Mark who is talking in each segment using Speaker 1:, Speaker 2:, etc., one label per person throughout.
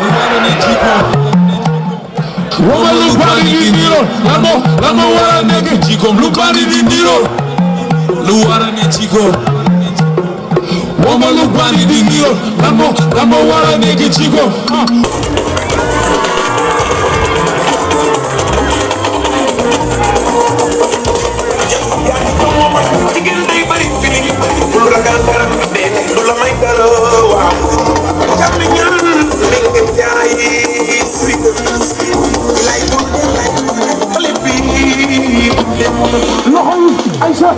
Speaker 1: luwarani jiko woma lupani di ndiro lamo wara nege jiko lupani di ndiro luwarani jiko woma lupani di ndiro lamo wara nege jiko
Speaker 2: Aïcha,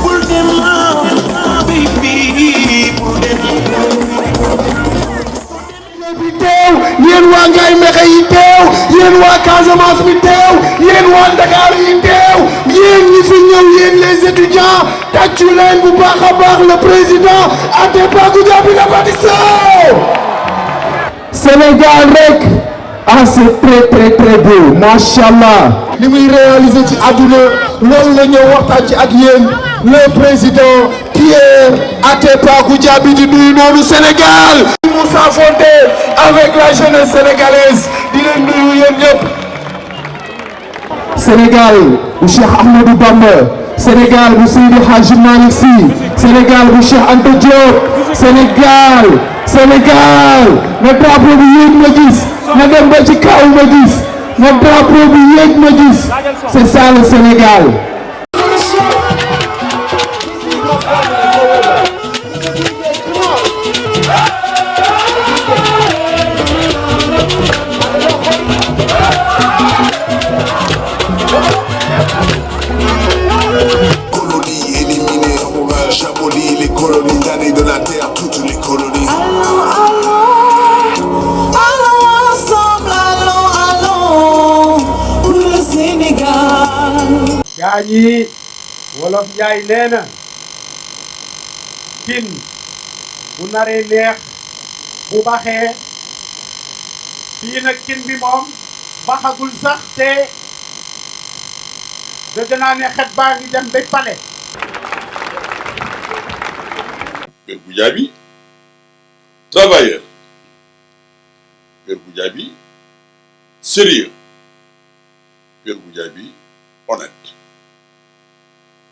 Speaker 2: pull them out, baby, pull them yéen waa Ngaye Mékhé yi teew yéen waa Casamance mi teew yéen waa Dakar yi teew yéen ñi fi ñëw yéen les étudiants tàccu leen bu baax a baax le président Atepa Goudiaby la bâtisseur. Sénégal rek ah c'est très beau machallah li muy réaliser ci àdduna loolu la ñëw waxtaan ci ak yéen le président Pierre Atepa Goudiaby di nuyu noonu Sénégal. Moussa Fondé avec la jeunesse sénégalaise di leen nuyu yéen ñëpp. Sénégal bu Cheikh Ahmadou Bamba Sénégal bu Seydi Hadji Malick Sy Sénégal bu Cheikh Anta Diop Sénégal na drapeau bi yéeg ma gis na dem ba ci kaw ma gis na drapeau bi yéeg ma gis c'est ça le Sénégal.
Speaker 3: yaa ñi wolof Njaay nee na cin bu naree neex bu baxee fii nag cin bi moom baxagul sax te dëgg naa ne xet baa ngi dem ba pale.
Speaker 4: Pierre Goudiaby travailleur, Pierre Goudiaby sérieux, Pierre Goudiaby honnête.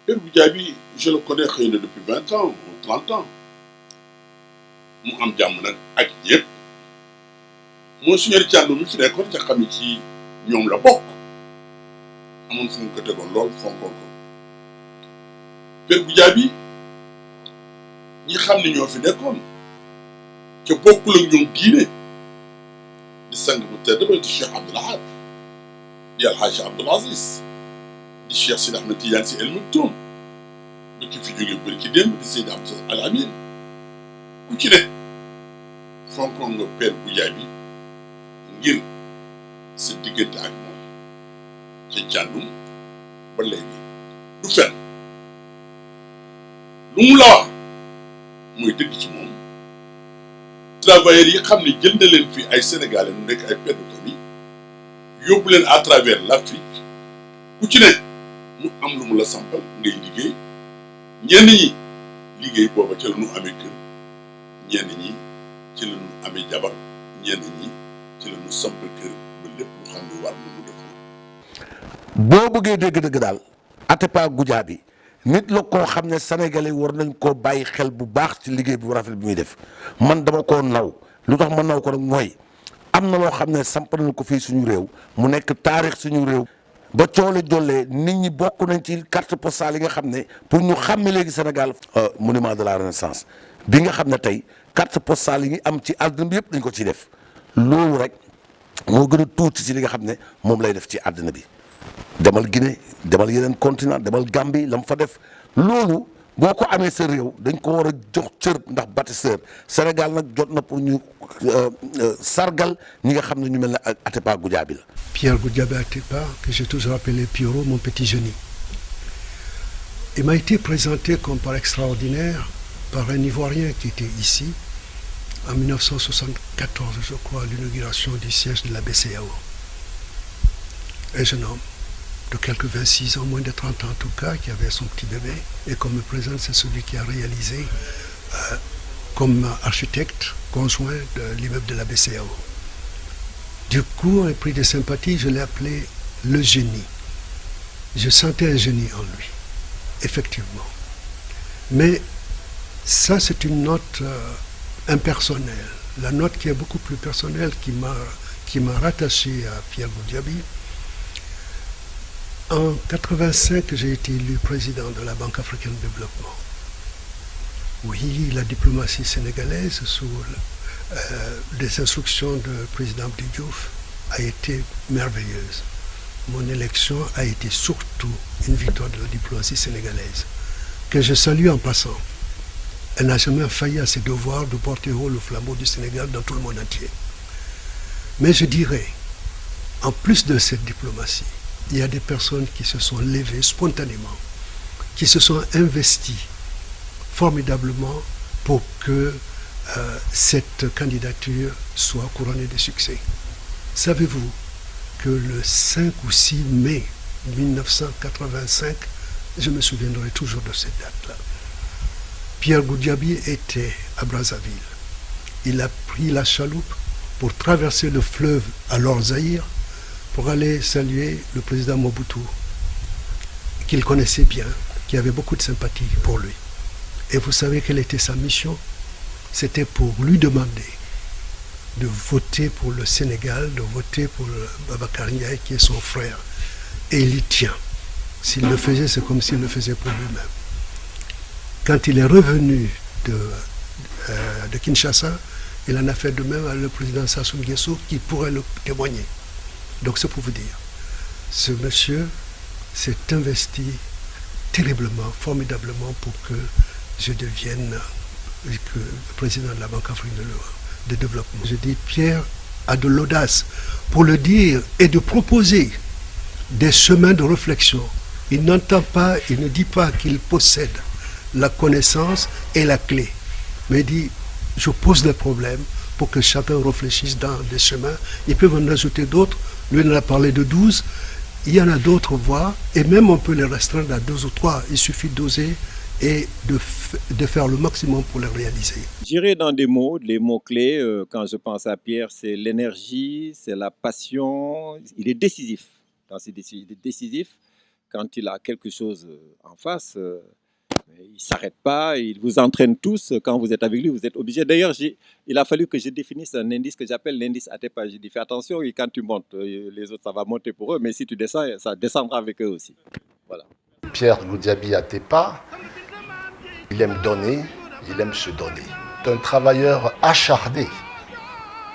Speaker 4: Pierre Goudiaby je le connais xëy na depuis 20 ans ou 30 ans mu am jàmm nag ak ñëpp Monseigneur Thiandoum mi fi nekkoon ca xam ne ci ñoom la bokk amoon fu mu ko tegoon lool fonkoon ko Pierre Goudiaby ñi xam ne ñoo fi nekkoon ca bokkul ak ñoom diine di sang bu tedd ba di Cheikh Abdoul Ahad di Alhaji Abdoul Aziz di Cheikh Sidi Ahmed Tidiane Sy Al Maktoum ba ki fi jógee bëri ci démb di Seydi Abdou Al Amin ku ci ne fonkoon nga Pierre Goudiaby ngir sa diggante ak moom ca Thiandoum ba léegi du fen lu mu la wax mooy dëgg ci moom travailleurs yi xam ne jël na leen fii ay sénégalais mu nekk ay pères de famille yóbbu leen à travers l'Afrique ku ci ne mu am lu mu la sampal ngay liggéey ñenn ñi liggéey booba ca la ñu amee kër ñenn ñi ci la ñu amee jabar ñenn ñi ci la ñu sampal kër ba lépp lu xam ne war na mu def.
Speaker 5: boo bëggee dégg-dëgg daal Atepa Goudiaby nit la koo xam ne sénégalais war nañ koo bàyyi xel bu baax ci liggéey bu rafet bi muy def man dama koo naw lu tax ma naw ko nag mooy am na loo xam ne samp nañ ko fii suñu réew mu nekk taarix suñu réew ba coole jollee nit ñi bokk nañ ci carte postale yi nga xam ne pour ñu xàmme léegi Sénégal monument de la Renaissance bi nga xam ne tey carte postale yi ngi am ci àdduna bi yëpp dañ ko ciy def loolu rek moo gën a tuuti ci li nga xam ne moom lay def ci àdduna bi demal Guinée demal yeneen continent demal Gambie la mu fa def loolu boo ko amee sa réew dañ ko war a jox cër ndax bâtisseur Sénégal nag jot na pour ñu sargal ñi nga xam ne ñu mel ne Atepa Goudiaby la.
Speaker 6: Pierre Goudiaby Atepa, que j'ai toujours appelé Pierrot, mon petit génie. Il m'a été présenté comme par extraordinaire par un Ivoirien qui était ici en 1974, je crois, à l'inauguration du siège de la BCEAO. Un jeune homme de quelques 26 ans, moins de 30 ans en tout cas, qui avait son petit bébé. Et qu'on me présente, c'est celui qui a réalisé comme architecte conjoint de l'immeuble de la BCAO. Du coup, en pris de sympathie, je l'ai appelé le génie. Je sentais un génie en lui, effectivement. Mais ça, c'est une note impersonnelle. La note qui est beaucoup plus personnelle, qui m'a rattaché à Pierre Goudiaby. En 1985, j'ai été élu président de la Banque africaine de développement. Oui, la diplomatie sénégalaise, sous les instructions du président Abdou Diouf, a été merveilleuse. Mon élection a été surtout une victoire de la diplomatie sénégalaise, que je salue en passant. Elle n'a jamais failli à ses devoirs de porter haut le flambeau du Sénégal dans tout le monde entier. Mais je dirais, en plus de cette diplomatie, il y a des personnes qui se sont levées spontanément, qui se sont investies formidablement pour que cette candidature soit couronnée de succès. Savez-vous que le 5 ou 6 mai 1985, je me souviendrai toujours de cette date-là, Pierre Goudiaby était à Brazzaville. Il a pris la chaloupe pour traverser le fleuve alors Zaïre pour aller saluer le président Mobutu, qu'il connaissait bien, qui avait beaucoup de sympathie pour lui. Et vous savez quelle était sa mission? C'était pour lui demander de voter pour le Sénégal, de voter pour Babacar Ndiaye, qui est son frère. Et il y tient. S'il le faisait, c'est comme s'il le faisait pour lui-même. Quand il est revenu de Kinshasa, il en a fait de même avec le président Sassou Nguesso, qui pourrait le témoigner. Donc c'est pour vous dire, ce monsieur s'est investi terriblement, formidablement pour que je devienne le président de la Banque africaine de développement. Je dis, Pierre a de l'audace pour le dire et de proposer des chemins de réflexion. Il n'entend pas, il ne dit pas qu'il possède la connaissance et la clé, mais il dit, je pose des problèmes pour que chacun réfléchisse dans des chemins. Ils peuvent en ajouter d'autres. Lui, il en a parlé de 12. Il y en a d'autres voies, et même on peut les restreindre à 2 ou 3. Il suffit d'oser et de faire le maximum pour les réaliser.
Speaker 7: J'irai dans des mots, les mots-clés, quand je pense à Pierre, c'est l'énergie, c'est la passion. Il est décisif. Il est décisif. Quand il a quelque chose en face, il ne s'arrête pas, il vous entraîne tous. Quand vous êtes avec lui, vous êtes obligé. D'ailleurs, il a fallu que je définisse un indice que j'appelle l'indice Atepa. J'ai dit, fais attention, et quand tu montes, les autres, ça va monter pour eux, mais si tu descends, ça descendra avec eux aussi. Voilà.
Speaker 8: Pierre Goudiaby Atepa, il aime donner, il aime se donner. C'est un travailleur acharné.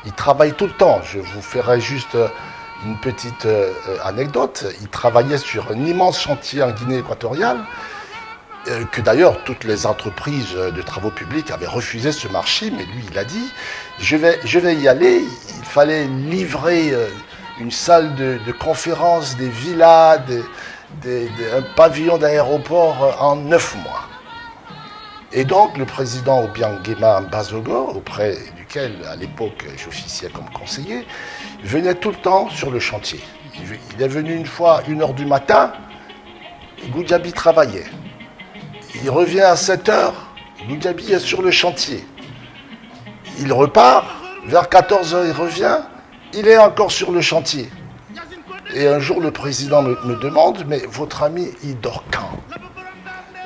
Speaker 8: Il travaille tout le temps. Je vous ferai juste une petite anecdote. Il travaillait sur un immense chantier en Guinée équatoriale, que d'ailleurs toutes les entreprises de travaux publics avaient refusé ce marché, mais lui il a dit je vais y aller. Il fallait livrer une salle de conférence, des villas, un pavillon d'aéroport en 9 mois. Et donc le président Obiangema Mbazogo, auprès duquel à l'époque j'officiais comme conseiller, venait tout le temps sur le chantier. Il est venu une fois, 1h du matin, Goudiaby travaillait. Il revient à 7h, Goudiaby est sur le chantier. Il repart, vers 14h il revient, il est encore sur le chantier. Et un jour le président me demande, mais votre ami, il dort quand?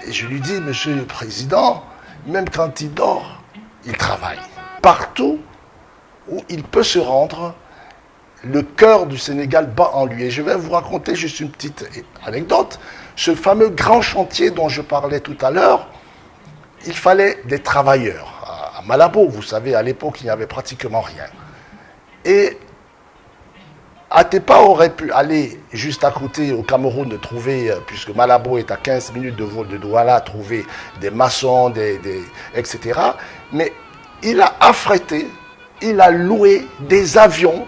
Speaker 8: Et je lui dis, monsieur le président, même quand il dort, il travaille. Partout où il peut se rendre, le cœur du Sénégal bat en lui. Et je vais vous raconter juste une petite anecdote. Ce fameux grand chantier dont je parlais tout à l'heure, il fallait des travailleurs. À Malabo, vous savez, à l'époque, il n'y avait pratiquement rien. Et Atepa aurait pu aller juste à côté au Cameroun, trouver, puisque Malabo est à 15 minutes de vol de Douala, trouver des maçons, etc. Mais il a affrété, il a loué des avions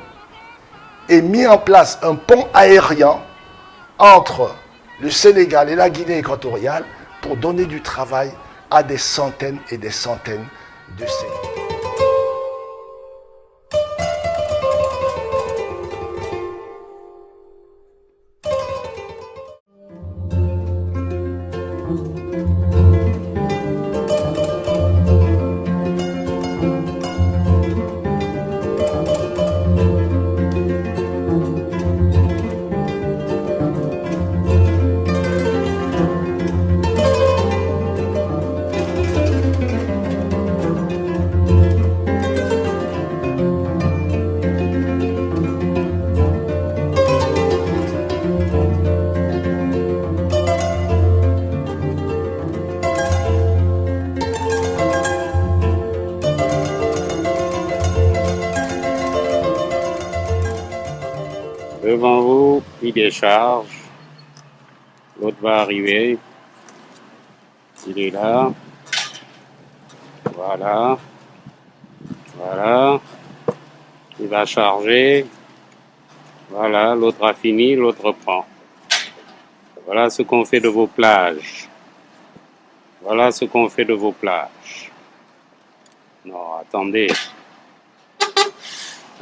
Speaker 8: et mis en place un pont aérien entre le Sénégal et la Guinée équatoriale pour donner du travail à des centaines et des centaines de Sénégalais.
Speaker 9: Devant vous, il décharge. L'autre va arriver. Il est là. Voilà. Voilà. Il va charger. Voilà, l'autre a fini, l'autre reprend. Voilà ce qu'on fait de vos plages. Voilà ce qu'on fait de vos plages. Non, attendez.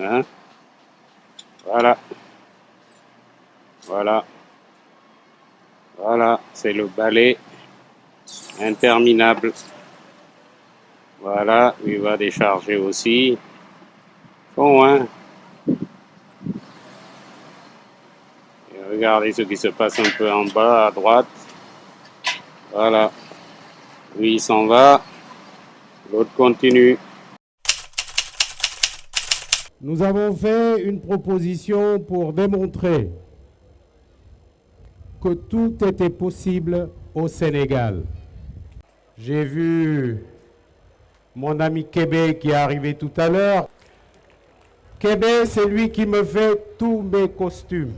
Speaker 9: Hein? Voilà. Voilà. Voilà, c'est le balai interminable. Voilà, il va décharger aussi. Bon, hein? Et regardez ce qui se passe un peu en bas, à droite. Voilà. Lui, il s'en va. L'autre continue.
Speaker 10: Nous avons fait une proposition pour démontrer que tout était possible au Sénégal. J'ai vu mon ami Kébé qui est arrivé tout à l'heure. Kébé, c'est lui qui me fait tous mes costumes.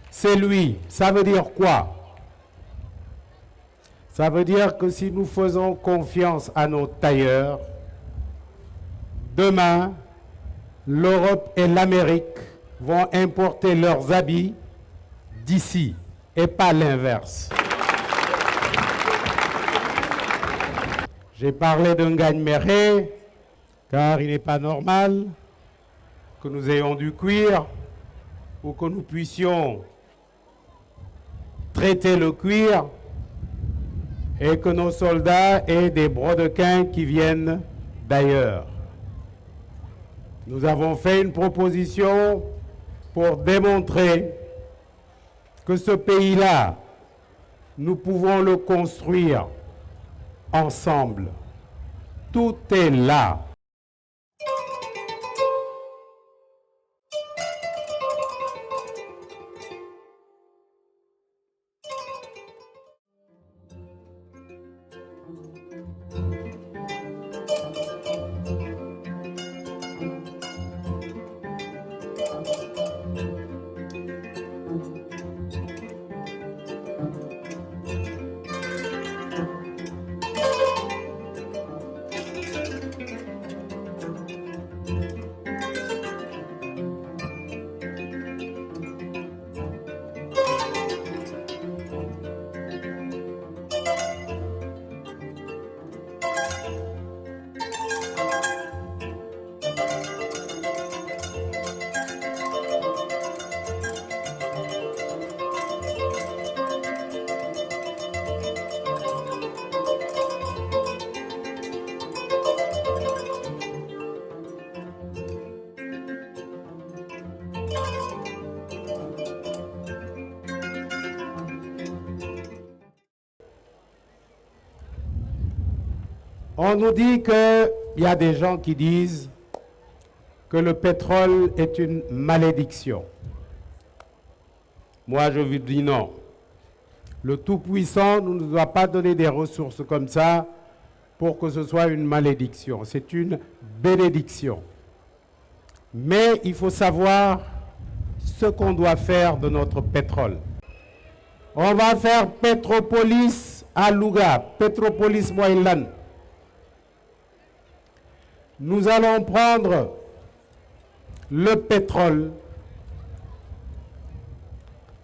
Speaker 10: C'est lui. Ça veut dire quoi? Ça veut dire que si nous faisons confiance à nos tailleurs, demain, l'Europe et l'Amérique vont importer leurs habits d'ici et pas l'inverse. J'ai parlé d'un Ngagne Mékhé, car il n'est pas normal que nous ayons du cuir ou que nous puissions traiter le cuir et que nos soldats aient des brodequins qui viennent d'ailleurs. Nous avons fait une proposition pour démontrer que ce pays-là, nous pouvons le construire ensemble. Tout est là. On nous dit qu'il y a des gens qui disent que le pétrole est une malédiction. Moi, je vous dis non. Le Tout-Puissant ne nous a pas donné des ressources comme ça pour que ce soit une malédiction. C'est une bénédiction. Mais il faut savoir ce qu'on doit faire de notre pétrole. On va faire Petropolis à Louga, Petropolis Moylan. Nous allons prendre le pétrole.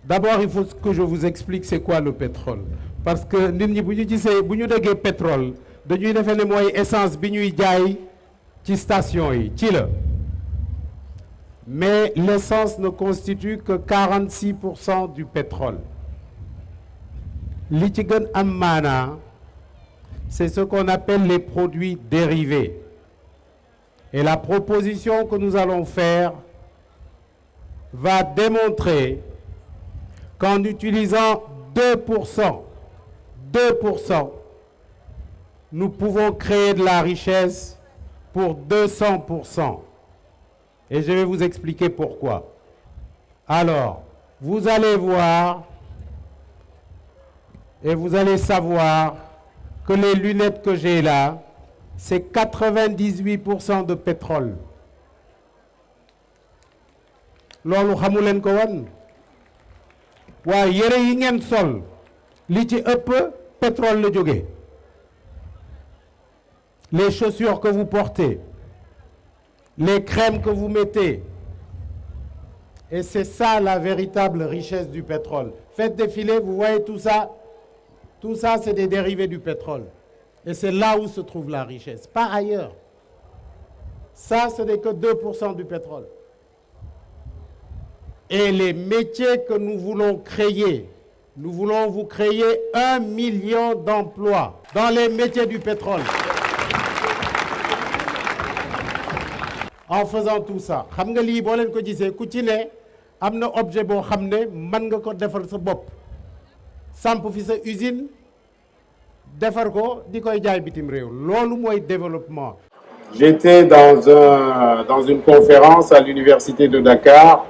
Speaker 10: D'abord, il faut que je vous explique c'est quoi le pétrole. Parce que nit ñi bu ñu gisee bu ñu déggee pétrole dañuy defee ne mooy essence bi ñuy jaay ci station yi ci la. Mais l'essence ne constitue que 46% du pétrole. Li ci gën am maanaa, c'est ce qu'on appelle les produits dérivés. Et la proposition que nous allons faire va démontrer qu'en utilisant 2%, nous pouvons créer de la richesse pour 200%. Et je vais vous expliquer pourquoi. Alors, vous allez voir et vous allez savoir que les lunettes que j'ai là, c'est 98% de pétrole. Loolu xamu leen ko woon waaye yére yi ngeen sol li ci ëpp pétrole la jóge. Les chaussures que vous portez, les crèmes que vous mettez. Et c'est ça la véritable richesse du pétrole. Faites défiler, vous voyez tout ça. Tout ça, c'est des dérivés du pétrole. Et c'est là où se trouve la richesse, pas ailleurs. Ça, ce n'est que 2% du pétrole. Et les métiers que nous voulons créer, nous voulons vous créer 1 million d'emplois dans les métiers du pétrole. En faisant tout ça, xam nga lii boo leen ko gisee ku ci ne am na objet boo xam ne mën nga ko defar sa bopp samp fi sa usine defar ko di koy jaay bitim réew loolu mooy développement.
Speaker 11: J'étais dans une conférence à l'université de Dakar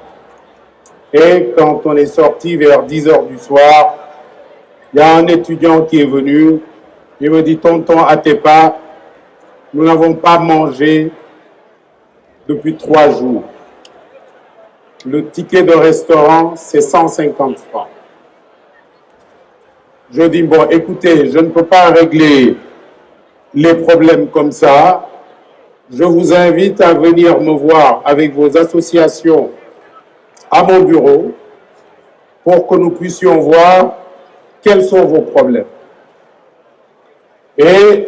Speaker 11: et quand on est sorti vers 10 heures du soir, il y a un étudiant qui est venu, il me dit tonton Atepa, nous n'avons pas mangé depuis 3 jours. Le ticket de restaurant, c'est 150 francs. Je dis, bon, écoutez, je ne peux pas régler les problèmes comme ça. Je vous invite à venir me voir avec vos associations à mon bureau pour que nous puissions voir quels sont vos problèmes. Et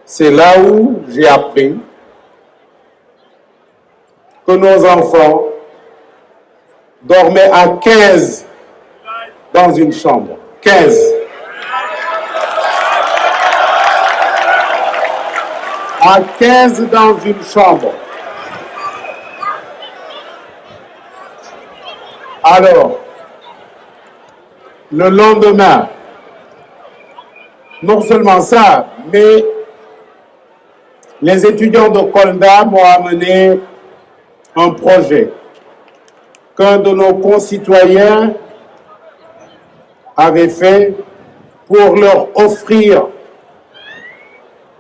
Speaker 11: c'est là où j'ai appris que nos enfants dormaient à 15 dans une chambre. 15. À 15 dans une chambre. Alors, le lendemain, non seulement ça, mais les étudiants de Kolda m'ont amené un projet qu'un de nos concitoyens avait fait pour leur offrir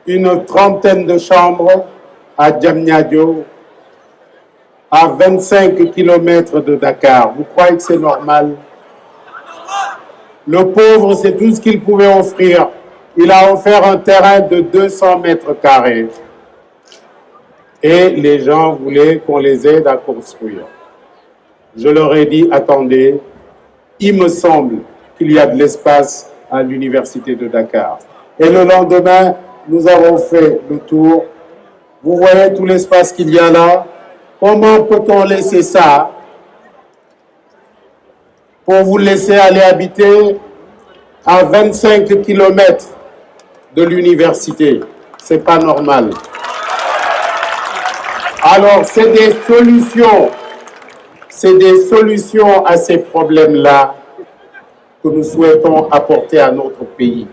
Speaker 11: une 30aine de chambres à Diamniadio, à 25 km de Dakar. Vous croyez que c'est normal? Le pauvre, c'est tout ce qu'il pouvait offrir. Il a offert un terrain de 200 mètres carrés. Et les gens voulaient qu'on les aide à construire. Je leur ai dit, attendez, il me semble qu'il y a de l'espace à l'université de Dakar. Et le lendemain, nous avons fait le tour. Vous voyez tout l'espace qu'il y a là? Comment peut-on laisser ça pour vous laisser aller habiter à 25 km de l'université? C'est pas normal. Alors, c'est des solutions à ces problèmes-là que nous souhaitons apporter à notre pays.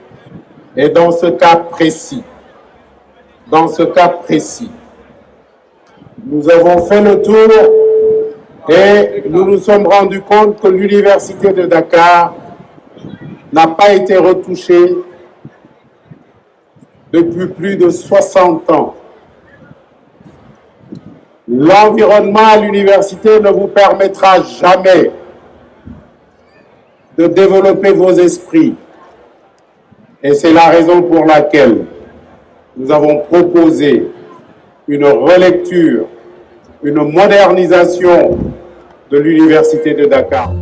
Speaker 11: Et dans ce cas précis, nous avons fait le tour et nous nous sommes rendus compte que l'université de Dakar n'a pas été retouchée depuis plus de 60 ans. L'environnement à l'université ne vous permettra jamais de développer vos esprits. Et c'est la raison pour laquelle nous avons proposé une relecture, une modernisation de l'université de Dakar.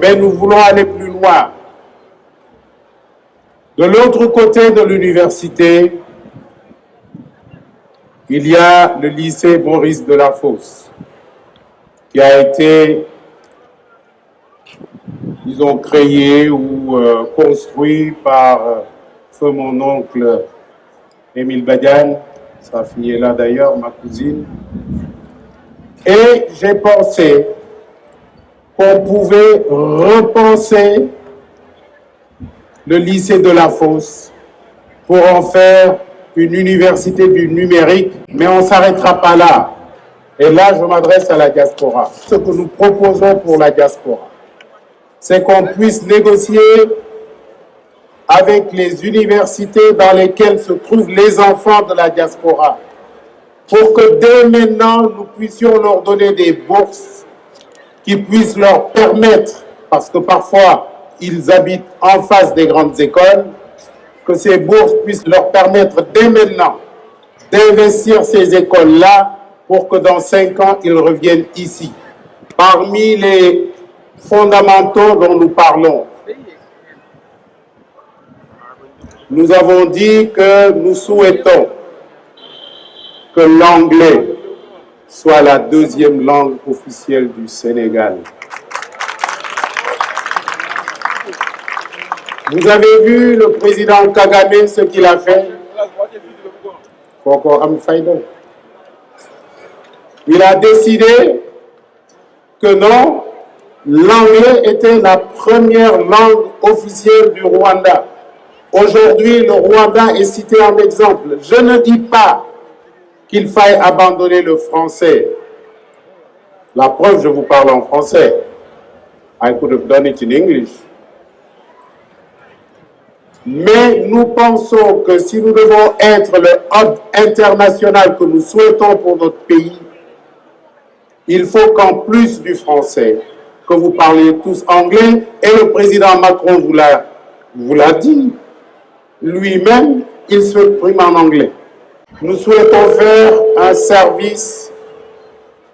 Speaker 11: Mais nous voulons aller plus loin. De l'autre côté de l'université, il y a le lycée Maurice Delafosse, qui a été, disons, créé ou construit par feu mon oncle Émile Badiane, sa fille est là d'ailleurs, ma cousine. Et j'ai pensé qu'on pouvait repenser le lycée de la Fosse pour en faire une université du numérique, mais on ne s'arrêtera pas là. Et là, je m'adresse à la diaspora. Ce que nous proposons pour la diaspora, c'est qu'on puisse négocier avec les universités dans lesquelles se trouvent les enfants de la diaspora, pour que dès maintenant, nous puissions leur donner des bourses qui puissent leur permettre, parce que parfois, ils habitent en face des grandes écoles, que ces bourses puissent leur permettre dès maintenant d'investir ces écoles-là pour que dans 5 ans, ils reviennent ici. Parmi les fondamentaux dont nous parlons, nous avons dit que nous souhaitons que l'anglais soit la 2e langue officielle du Sénégal. Vous avez vu le président Kagame, ce qu'il a fait. Il a décidé que non, l'anglais était la première langue officielle du Rwanda. Aujourd'hui, le Rwanda est cité en exemple. Je ne dis pas qu'il faille abandonner le français. La preuve, je vous parle en français. I could have done it in English. Mais nous pensons que si nous devons être le hub international que nous souhaitons pour notre pays, il faut qu'en plus du français, que vous parliez tous anglais, et le président Macron vous l'a dit, lui-même, il s'exprime en anglais. Nous souhaitons faire un service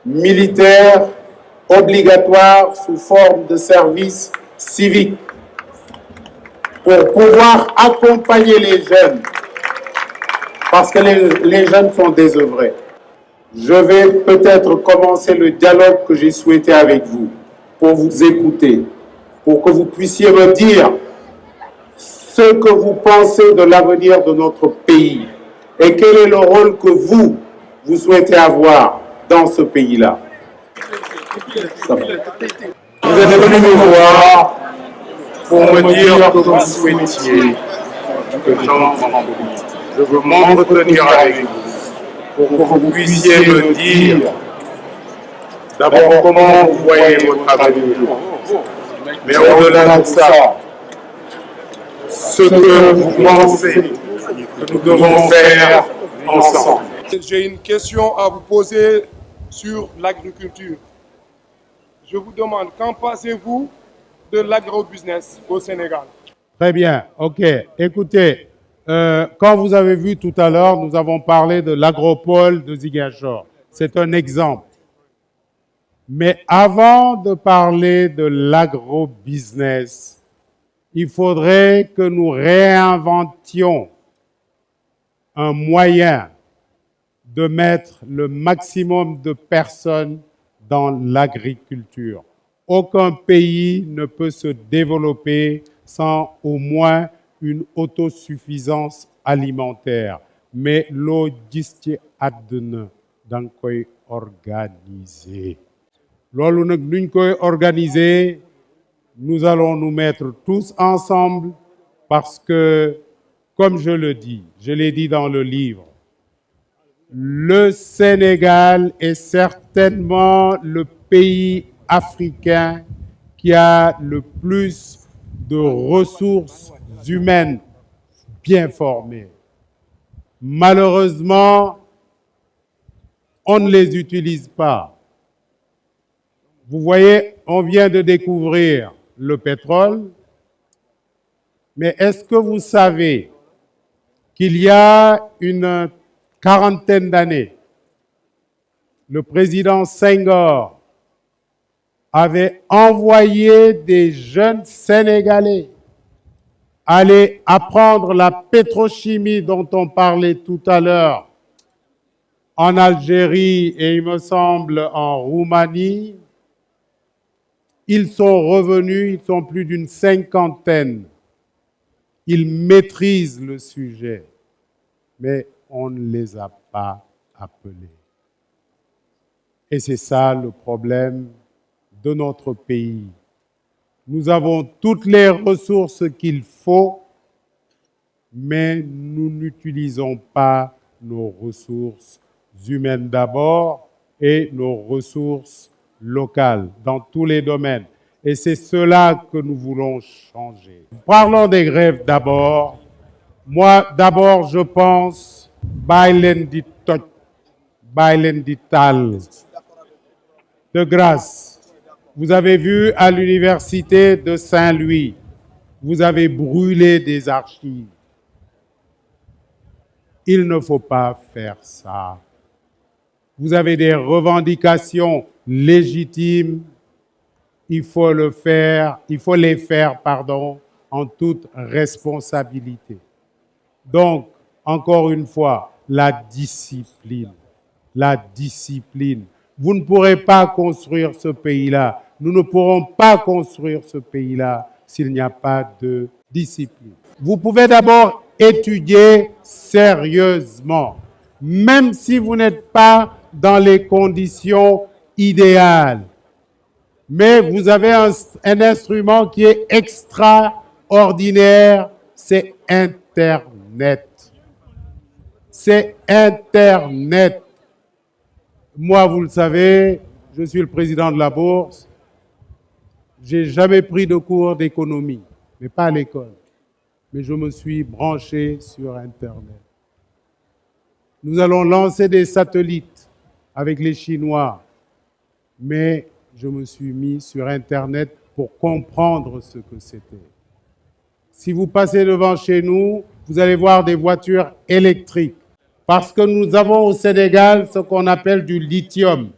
Speaker 11: militaire obligatoire sous forme de service civique pour pouvoir accompagner les jeunes, parce que les jeunes sont désœuvrés. Je vais peut-être commencer le dialogue que j'ai souhaité avec vous, pour vous écouter, pour que vous puissiez me dire ce que vous pensez de l'avenir de notre pays et quel est le rôle que vous souhaitez avoir dans ce pays-là. Vous êtes venu me voir pour me dire que vous souhaitiez que j'entre en politique. Je veux m'entretenir avec vous pour que vous puissiez me dire d'abord comment vous voyez votre avenir, mais au-delà de ça, ce que vous pensez que nous devons faire ensemble.
Speaker 12: J'ai une question à vous poser sur l'agriculture. Je vous demande, qu'en pensez-vous de l'agrobusiness au Sénégal?
Speaker 10: Très bien, ok. Écoutez, quand vous avez vu tout à l'heure, nous avons parlé de l'agropole de Ziguinchor. C'est un exemple. Mais avant de parler de l'agrobusiness, il faudrait que nous réinventions un moyen de mettre le maximum de personnes dans l'agriculture. Aucun pays ne peut se développer sans au moins une autosuffisance alimentaire. Mais loo gis ci àdduna danga koy organiser. Loolu nag nuñ koy organiser, nous allons nous mettre tous ensemble parce que, comme je l'ai dit dans le livre, le Sénégal est certainement le pays africain qui a le plus de ressources humaines bien formées. Malheureusement, on ne les utilise pas. Vous voyez, on vient de découvrir le pétrole, mais est-ce que vous savez qu'il y a une quarantaine d'années, le président Senghor avait envoyé des jeunes Sénégalais aller apprendre la pétrochimie dont on parlait tout à l'heure en Algérie et il me semble en Roumanie. Ils sont revenus, ils sont plus d'une 50aine. Ils maîtrisent le sujet, mais on ne les a pas appelés. Et c'est ça le problème de notre pays. Nous avons toutes les ressources qu'il faut, mais nous n'utilisons pas nos ressources humaines d'abord et nos ressources locales dans tous les domaines. Et c'est cela que nous voulons changer. Parlons des grèves d'abord. Moi, d'abord, je pense bàyyi di toj, bàyyi di taal. De grâce, vous avez vu à l'université de Saint-Louis, vous avez brûlé des archives. Il ne faut pas faire ça. Vous avez des revendications légitimes. Il faut les faire, en toute responsabilité. Donc, encore une fois, la discipline. La discipline. Vous ne pourrez pas construire ce pays-là. Nous ne pourrons pas construire ce pays-là s'il n'y a pas de discipline. Vous pouvez d'abord étudier sérieusement, même si vous n'êtes pas dans les conditions idéales. Mais vous avez un instrument qui est extraordinaire, c'est Internet. C'est Internet. Moi, vous le savez, je suis le président de la Bourse. J'ai jamais pris de cours d'économie, mais pas à l'école. Mais je me suis branché sur Internet. Nous allons lancer des satellites avec les Chinois, mais je me suis mis sur Internet pour comprendre ce que c'était. Si vous passez devant chez nous, vous allez voir des voitures électriques. Parce que nous avons au Sénégal ce qu'on appelle du lithium,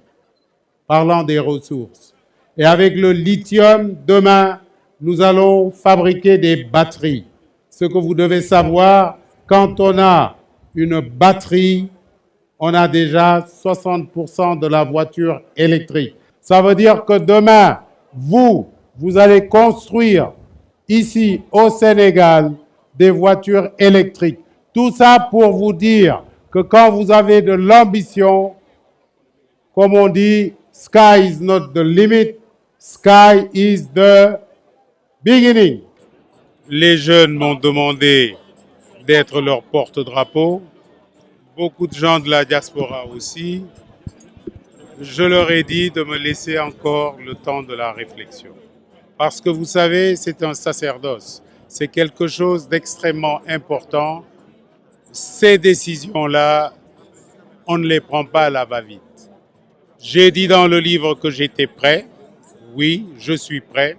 Speaker 10: parlant des ressources. Et avec le lithium, demain, nous allons fabriquer des batteries. Ce que vous devez savoir, quand on a une batterie, on a déjà 60% de la voiture électrique. Ça veut dire que demain, vous allez construire ici au Sénégal des voitures électriques. Tout ça pour vous dire que quand vous avez de l'ambition, comme on dit, sky is not the limit, sky is the beginning. Les jeunes m'ont demandé d'être leur porte-drapeau. Beaucoup de gens de la diaspora aussi. Je leur ai dit de me laisser encore le temps de la réflexion. Parce que vous savez, c'est un sacerdoce. C'est quelque chose d'extrêmement important. Ces décisions-là, on ne les prend pas à la va-vite. J'ai dit dans le livre que j'étais prêt. Oui, je suis prêt.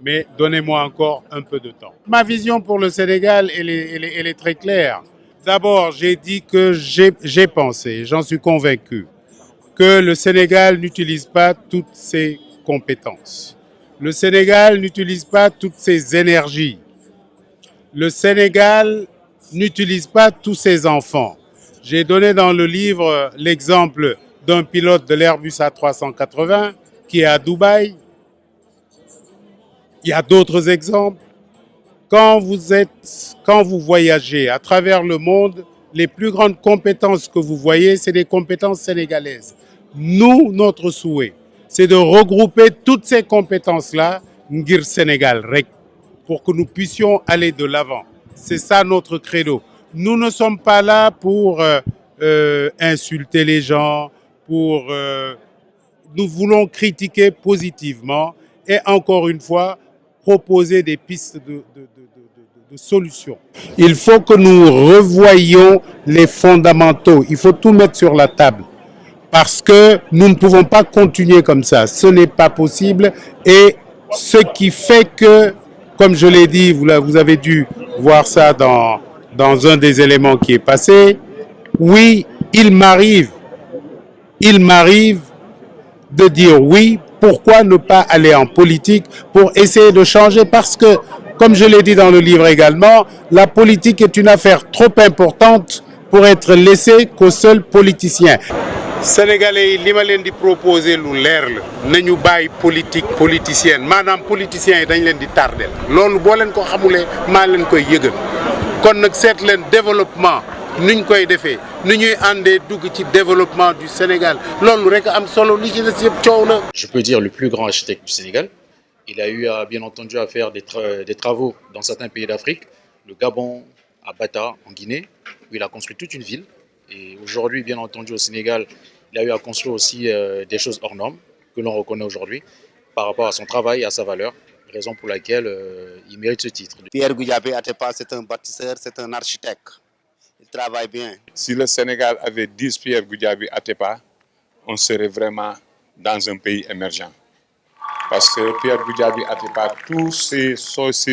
Speaker 10: Mais donnez-moi encore un peu de temps. Ma vision pour le Sénégal, elle est très claire. D'abord, j'ai dit que j'ai pensé, j'en suis convaincu, que le Sénégal n'utilise pas toutes ses compétences. Le Sénégal n'utilise pas toutes ses énergies. Le Sénégal n'utilise pas tous ses enfants. J'ai donné dans le livre l'exemple d'un pilote de l'Airbus A380 qui est à Dubaï. Il y a d'autres exemples. Quand vous voyagez à travers le monde, les plus grandes compétences que vous voyez, c'est des compétences sénégalaises. Nous, notre souhait, c'est de regrouper toutes ces compétences-là, ngir Sénégal rek, pour que nous puissions aller de l'avant. C'est ça notre credo. Nous ne sommes pas là pour insulter les gens, nous voulons critiquer positivement et encore une fois, proposer des pistes de solutions. Il faut que nous revoyions les fondamentaux. Il faut tout mettre sur la table. Parce que nous ne pouvons pas continuer comme ça. Ce n'est pas possible. Et ce qui fait que, comme je l'ai dit, vous avez dû voir ça dans un des éléments qui est passé. Oui, il m'arrive de dire oui. Pourquoi ne pas aller en politique pour essayer de changer? Parce que, comme je l'ai dit dans le livre également, la politique est une affaire trop importante pour être laissée qu'aux seuls politiciens. Sénégalais, li ma leen di proposer lu leer la nañu bàyyi politique politicienne maanaam politiciens yi dañ leen di tardel loolu boo leen ko xamulee maa leen koy yëgal kon nag seet leen développement nuñ koy defee
Speaker 13: ni ñuy àndee dugg ci développement du Sénégal loolu rek am solo li ci des yëpp coow la.
Speaker 14: Je peux dire le plus grand architecte du Sénégal. Il a eu bien entendu à faire des travaux dans certains pays d'Afrique, le Gabon, à Bata, en Guinée, où il a construit toute une ville. Et aujourd'hui, bien entendu, au Sénégal, il a eu à construire aussi des choses hors normes que l'on reconnaît aujourd'hui par rapport à son travail et à sa valeur, raison pour laquelle il mérite ce titre.
Speaker 15: Pierre Goudiaby Atepa, c'est un bâtisseur, c'est un architecte. Il travaille bien.
Speaker 16: Si le Sénégal avait 10 Pierre Goudiaby Atepa, on serait vraiment dans un pays émergent. Parce que Pierre Goudiaby Atepa, tous ses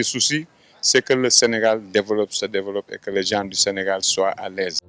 Speaker 16: soucis, c'est que le Sénégal se développe et que les gens du Sénégal soient à l'aise.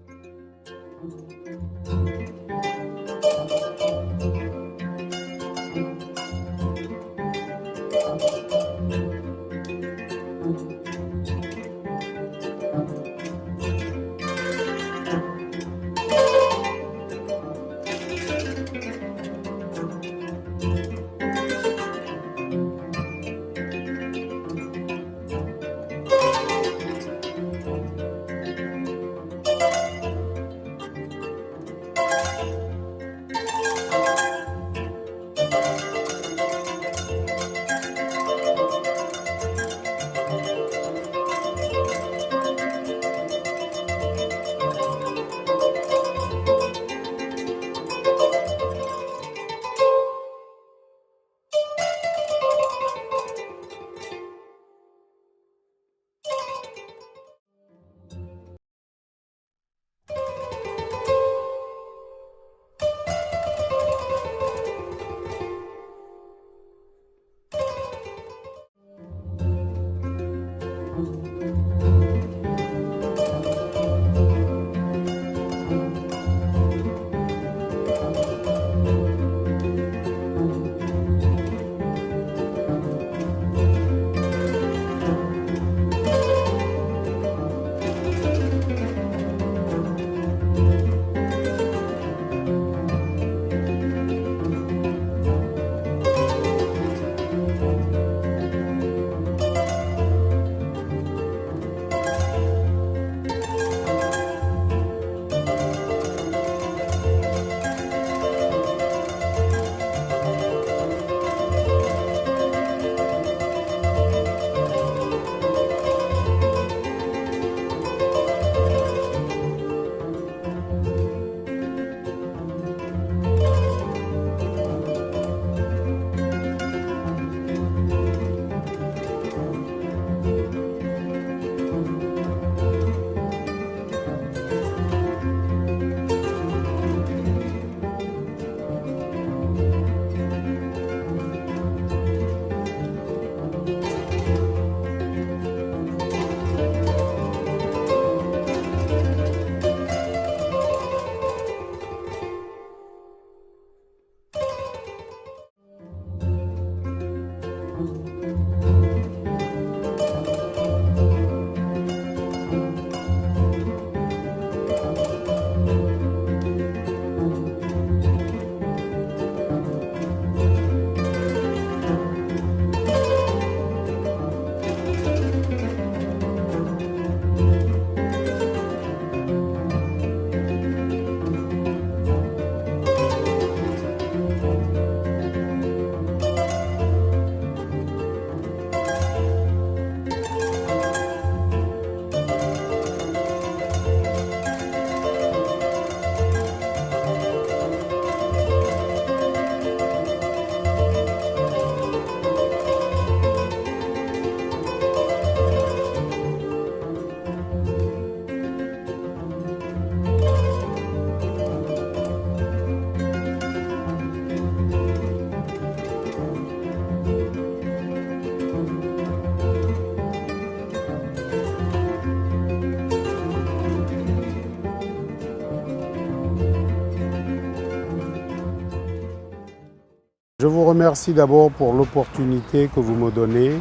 Speaker 10: Je vous remercie d'abord pour l'opportunité que vous me donnez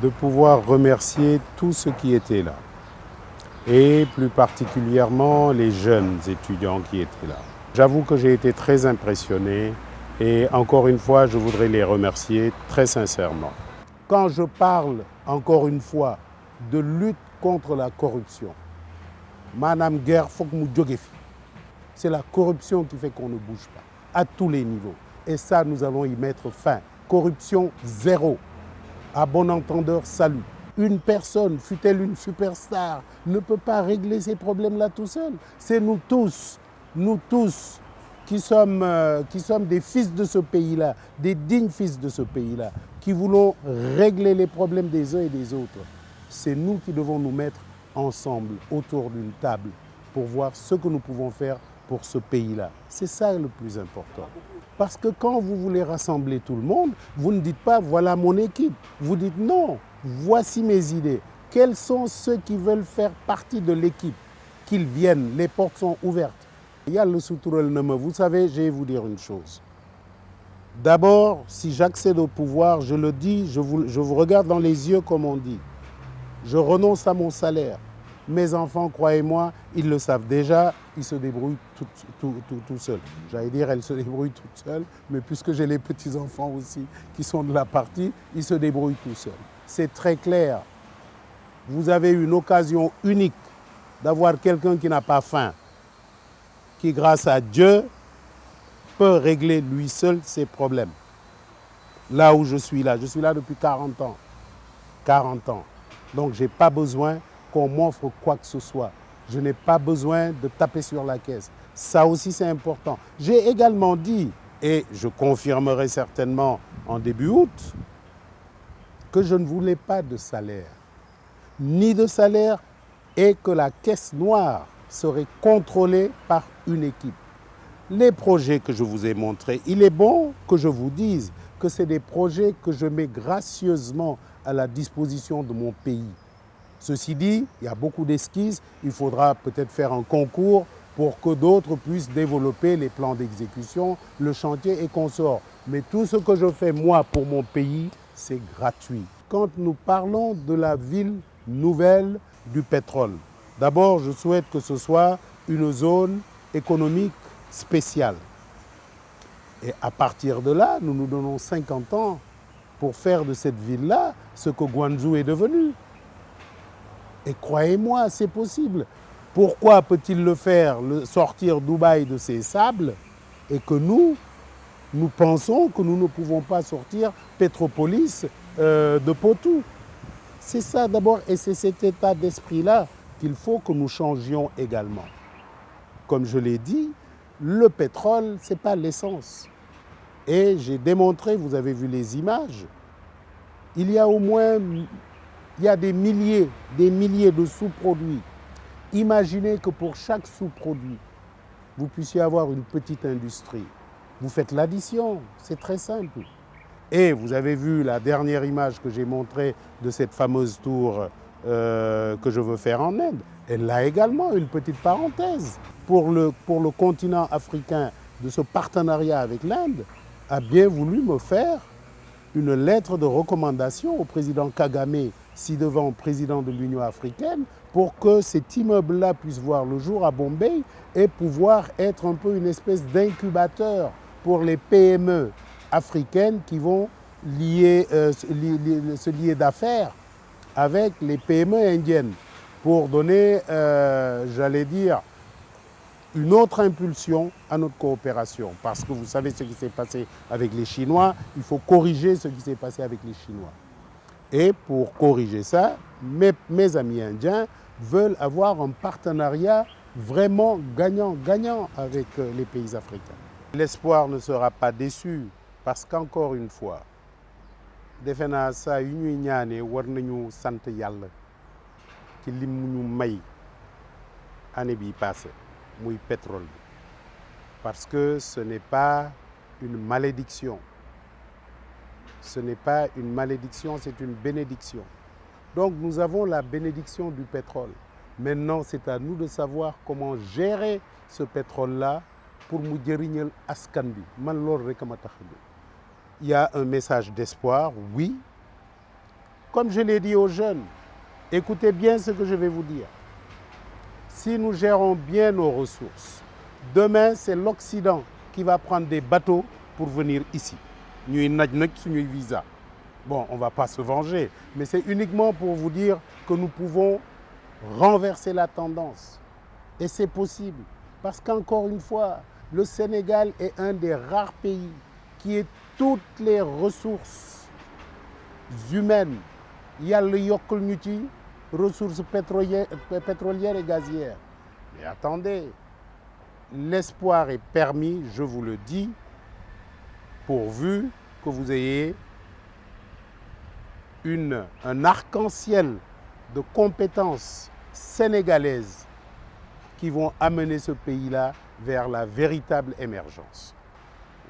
Speaker 10: de pouvoir remercier tous ceux qui étaient là, et plus particulièrement les jeunes étudiants qui étaient là. J'avoue que j'ai été très impressionné et encore une fois, je voudrais les remercier très sincèrement. Quand je parle encore une fois de lutte contre la corruption, Madame Guerre, faut que nous jóge fi C'est la corruption qui fait qu'on ne bouge pas, à tous les niveaux. Et ça, nous allons y mettre fin. Corruption zéro. À bon entendeur, salut. Une personne, fût-elle une superstar, ne peut pas régler ces problèmes-là tout seul. C'est nous tous qui sommes des fils de ce pays-là, des dignes fils de ce pays-là, qui voulons régler les problèmes des uns et des autres. C'est nous qui devons nous mettre ensemble autour d'une table pour voir ce que nous pouvons faire pour ce pays-là. C'est ça le plus important. Parce que quand vous voulez rassembler tout le monde, vous ne dites pas « voilà mon équipe ». Vous dites « non, voici mes idées ». Quels sont ceux qui veulent faire partie de l'équipe? Qu'ils viennent, les portes sont ouvertes. Il y a le Soutourel Nema. Vous savez, je vais vous dire une chose. D'abord, si j'accède au pouvoir, je le dis, je vous regarde dans les yeux comme on dit. Je renonce à mon salaire. Mes enfants, croyez-moi, ils le savent déjà, ils se débrouillent tout seuls. J'allais dire, elles se débrouillent toutes seules, mais puisque j'ai les petits-enfants aussi qui sont de la partie, ils se débrouillent tout seuls. C'est très clair. Vous avez une occasion unique d'avoir quelqu'un qui n'a pas faim, qui, grâce à Dieu, peut régler lui seul ses problèmes. Là où je suis là depuis 40 ans. 40 ans. Donc, je n'ai pas besoin qu'on m'offre quoi que ce soit. Je n'ai pas besoin de taper sur la caisse. Ça aussi, c'est important. J'ai également dit, et je confirmerai certainement en début août, que je ne voulais pas de salaire. Ni de salaire, et que la caisse noire serait contrôlée par une équipe. Les projets que je vous ai montrés, il est bon que je vous dise que c'est des projets que je mets gracieusement à la disposition de mon pays. Ceci dit, il y a beaucoup d'esquisses, il faudra peut-être faire un concours pour que d'autres puissent développer les plans d'exécution, le chantier et consorts. Mais tout ce que je fais, moi, pour mon pays, c'est gratuit. Quand nous parlons de la ville nouvelle du pétrole, d'abord, je souhaite que ce soit une zone économique spéciale. Et à partir de là, nous nous donnons 50 ans pour faire de cette ville-là ce que Guangzhou est devenu. Et croyez-moi, c'est possible. Pourquoi peut-il le faire, sortir Dubaï de ses sables, et que nous pensons que nous ne pouvons pas sortir Petropolis de Potou? C'est ça d'abord, et c'est cet état d'esprit-là qu'il faut que nous changions également. Comme je l'ai dit, le pétrole, ce n'est pas l'essence. Et j'ai démontré, vous avez vu les images, il y a des milliers de sous-produits. Imaginez que pour chaque sous-produit, vous puissiez avoir une petite industrie. Vous faites l'addition, c'est très simple. Et vous avez vu la dernière image que j'ai montrée de cette fameuse tour que je veux faire en Inde. Elle a également une petite parenthèse. Pour le continent africain, de ce partenariat avec l'Inde, a bien voulu me faire une lettre de recommandation au président Kagame, ci-devant président de l'Union africaine, pour que cet immeuble-là puisse voir le jour à Bombay et pouvoir être un peu une espèce d'incubateur pour les PME africaines qui vont se lier d'affaires avec les PME indiennes pour donner, j'allais dire, une autre impulsion à notre coopération. Parce que vous savez ce qui s'est passé avec les Chinois, il faut corriger ce qui s'est passé avec les Chinois. Et pour corriger ça, mes amis indiens veulent avoir un partenariat vraiment gagnant-gagnant avec les pays africains. L'espoir ne sera pas déçu parce qu'encore une fois, defe naa saa yu ñuy ñaanee war nañu sant yàlla ci lim ñu may année bii passé muy pétrole bi parce que ce n'est pas une malédiction. Ce n'est pas une malédiction, c'est une bénédiction. Donc nous avons la bénédiction du pétrole. Maintenant, c'est à nous de savoir comment gérer ce pétrole-là pour mu jëriñal askan bi. Man loolu rek ma tax a jóg. Il y a un message d'espoir, oui. Comme je l'ai dit aux jeunes, écoutez bien ce que je vais vous dire. Si nous gérons bien nos ressources, demain, c'est l'Occident qui va prendre des bateaux pour venir ici. Ñuy naj nag suñuy visa. Bon, on ne va pas se venger, mais c'est uniquement pour vous dire que nous pouvons renverser la tendance. Et c'est possible.
Speaker 13: Parce qu'encore une fois, le Sénégal est un des rares pays qui ait toutes les ressources humaines. Yàlla yokkul ñu ci ressources pétrolières et gazières. Mais attendez, l'espoir est permis, je vous le dis, pourvu que vous ayez un arc-en-ciel de compétences sénégalaises qui vont amener ce pays-là vers la véritable émergence.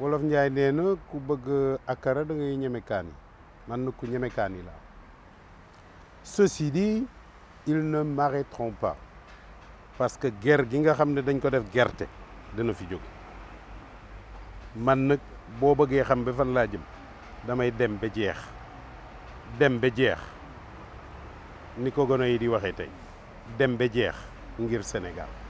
Speaker 13: Wolof Njaay nee na ku bëgg akara da ngay ñeme kaani man na ku ñeme kaani la. Ceci dit, ils ne m'arrêteront pas parce que guerre gi nga xam ne dañ ko def gerte dana fi jóge man nag boo bëggee xam ba fan laa jëm damay dem ba jeex ni ko gono yi di waxee tey dem ba jeex ngir Sénégal.